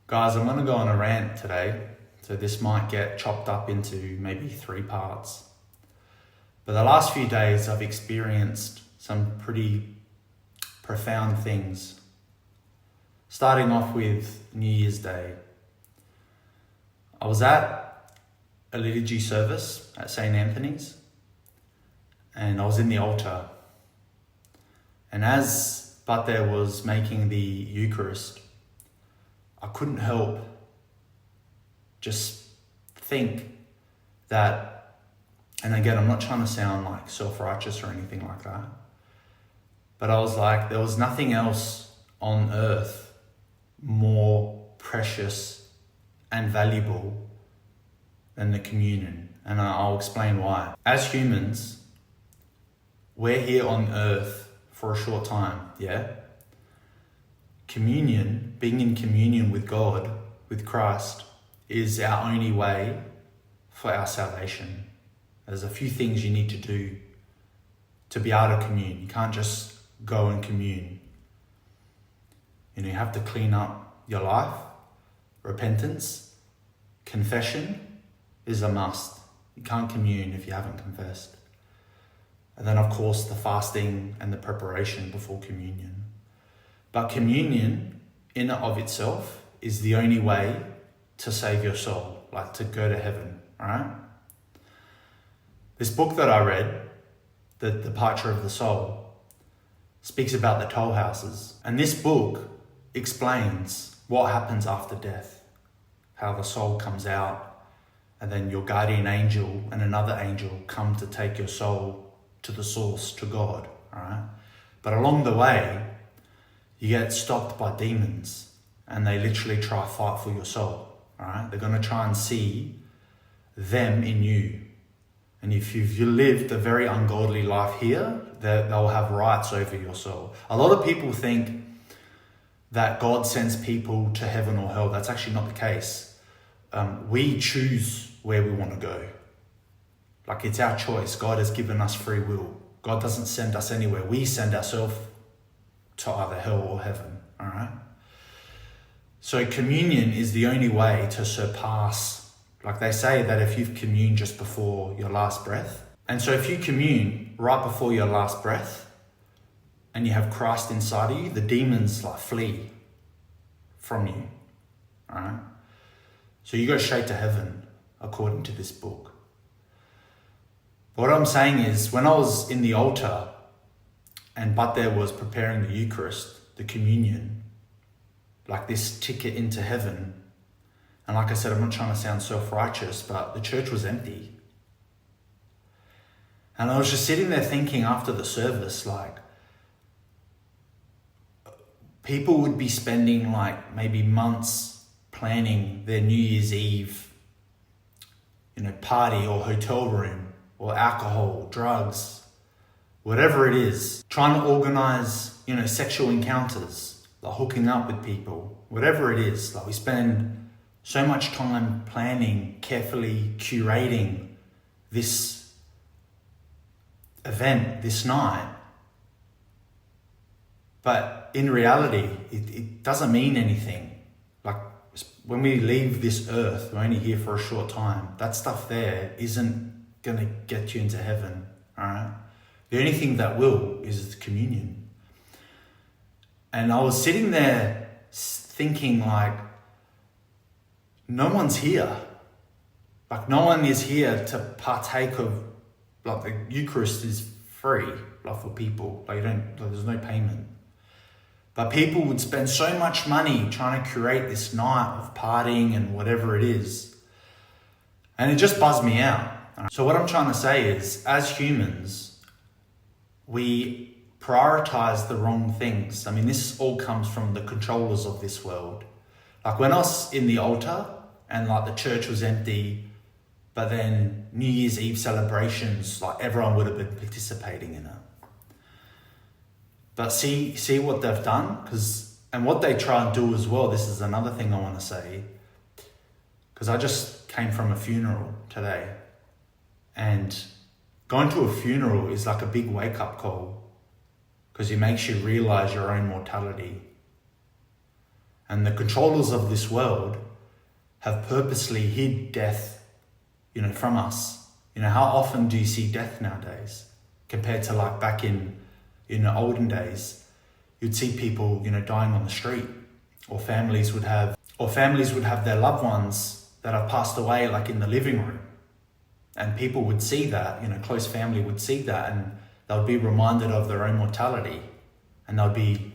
Guys, I'm going to go on a rant today, so this might get chopped up into maybe 3 parts. But the last few days I've experienced some pretty profound things. Starting off with New Year's Day. I was at a liturgy service at St. Anthony's, and I was in the altar. And as Pater was making the Eucharist, I couldn't help just think that, and again, I'm not trying to sound like self-righteous or anything like that, but I was like, there was nothing else on earth more precious and valuable than the communion. And I'll explain why. As humans, we're here on earth for a short time, yeah? Communion, being in communion with God, with Christ, is our only way for our salvation. There's a few things you need to do to be able to commune. You can't just go and commune. You have to clean up your life. Repentance, confession is a must. You can't commune if you haven't confessed. And then, of course, the fasting and the preparation before communion. But communion, in and of itself, is the only way to save your soul, like to go to heaven, all right? This book that I read, The Departure of the Soul, speaks about the toll houses. And this book explains what happens after death, how the soul comes out, and then your guardian angel and another angel come to take your soul to the source, to God, all right? But along the way, you get stopped by demons, and they literally try to fight for your soul, all right? They're going to try and see them in you. And if you've lived a very ungodly life here, they'll have rights over your soul. A lot of people think that God sends people to heaven or hell. That's actually not the case. We choose where we want to go. Like, it's our choice. God has given us free will. God doesn't send us anywhere. We send ourselves to either hell or heaven, all right? So communion is the only way to surpass, like they say that if you've communed just before your last breath, and so if you commune right before your last breath and you have Christ inside of you, the demons flee from you, all right? So you go straight to heaven according to this book. But what I'm saying is, when I was in the altar and Pater was preparing the Eucharist, the communion, like this ticket into heaven. And like I said, I'm not trying to sound self-righteous, but the church was empty. And I was just sitting there thinking after the service, people would be spending maybe months planning their New Year's Eve, party or hotel room or alcohol, drugs, whatever it is, trying to organize, sexual encounters, hooking up with people, whatever it is. We spend so much time planning, carefully curating this event, this night. But in reality, it doesn't mean anything. When we leave this earth, we're only here for a short time. That stuff there isn't going to get you into heaven, all right? The only thing that will is communion. And I was sitting there thinking no one's here. No one is here to partake of, the Eucharist is free, for people. There's no payment. But people would spend so much money trying to curate this night of partying and whatever it is. And it just buzzed me out. So what I'm trying to say is, as humans, we prioritize the wrong things. This all comes from the controllers of this world. When I was in the altar and the church was empty, but then New Year's Eve celebrations, everyone would have been participating in it. But see what they've done? And what they try and do as well, this is another thing I want to say, because I just came from a funeral today, and going to a funeral is a big wake-up call, because it makes you realize your own mortality. And the controllers of this world have purposely hid death, from us. How often do you see death nowadays compared to like back in olden days? You'd see people, dying on the street, or families would have their loved ones that have passed away like in the living room. And people would see that, close family would see that, and they'll be reminded of their own mortality, and they'll be,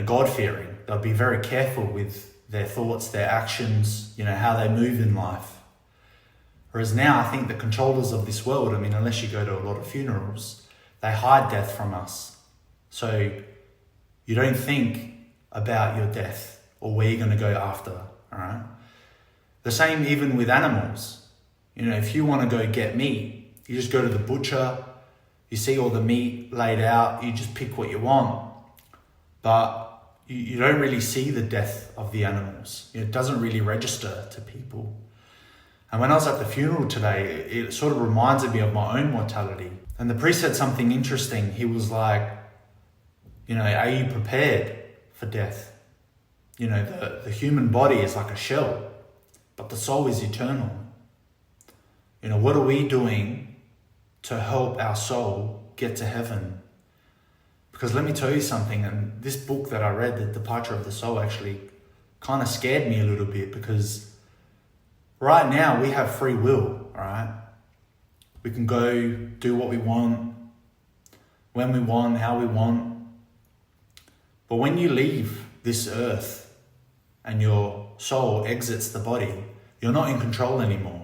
God-fearing. They'll be very careful with their thoughts, their actions, how they move in life. Whereas now, I think the controllers of this world, unless you go to a lot of funerals, they hide death from us. So you don't think about your death or where you're going to go after, all right? The same even with animals. If you want to go get meat, you just go to the butcher, you see all the meat laid out, you just pick what you want. But you don't really see the death of the animals. It doesn't really register to people. And when I was at the funeral today, it sort of reminded me of my own mortality. And the priest said something interesting. He was like, are you prepared for death? The human body is like a shell, but the soul is eternal. What are we doing to help our soul get to heaven? Because let me tell you something, and this book that I read, The Departure of the Soul, actually kind of scared me a little bit, because right now we have free will, right? We can go do what we want, when we want, how we want. But when you leave this earth and your soul exits the body, you're not in control anymore.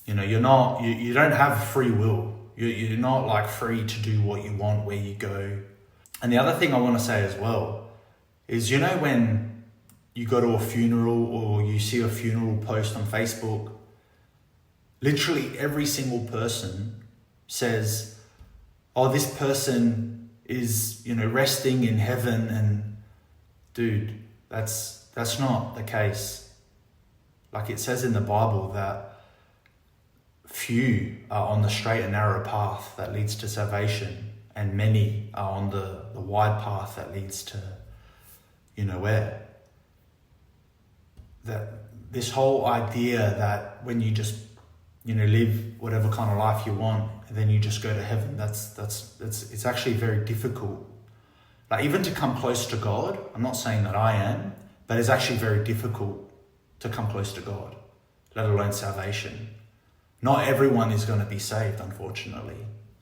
You don't have free will. You're not like free to do what you want, where you go. And the other thing I want to say as well is, when you go to a funeral or you see a funeral post on Facebook, literally every single person says, oh, this person is, resting in heaven. And dude, that's not the case. Like it says in the Bible that few are on the straight and narrow path that leads to salvation, and many are on the wide path that leads to, where? That this whole idea that when you just, live whatever kind of life you want, and then you just go to heaven, it's actually very difficult. Like even to come close to God, I'm not saying that I am, but it's actually very difficult to come close to God, let alone salvation. Not everyone is going to be saved, unfortunately.